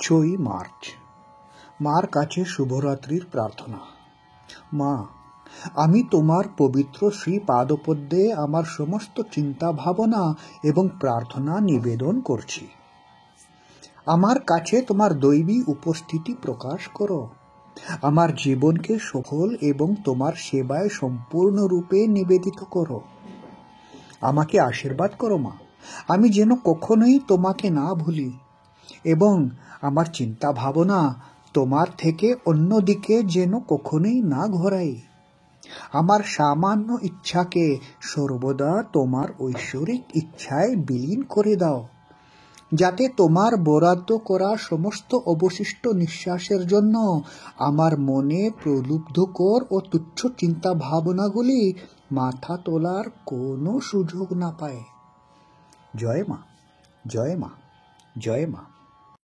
6 March মার কাছে শুভরাত্রির প্রার্থনা। মা, আমি তোমার পবিত্র শ্রী পাদপদ্মে আমার সমস্ত চিন্তা ভাবনা এবং প্রার্থনা নিবেদন করছি। আমার কাছে তোমার দৈবী উপস্থিতি প্রকাশ করো। আমার জীবনকে সফল এবং তোমার সেবায় সম্পূর্ণরূপে নিবেদিত করো। আমাকে আশীর্বাদ করো মা, আমি যেন কখনোই তোমাকে না ভুলি এবং আমার চিন্তা ভাবনা তোমার থেকে অন্যদিকে যেন কখনোই না ঘোরাই। আমার সামান্য ইচ্ছাকে সর্বদা তোমার ঐশ্বরিক ইচ্ছায় বিলীন করে দাও, যাতে তোমার বরাদ্দ করা সমস্ত অবশিষ্ট নিঃশ্বাসের জন্য আমার মনে প্রলুব্ধকর ও তুচ্ছ চিন্তা ভাবনাগুলি মাথা তোলার কোনো সুযোগ না পায়। জয় মা, জয় মা, জয় মা।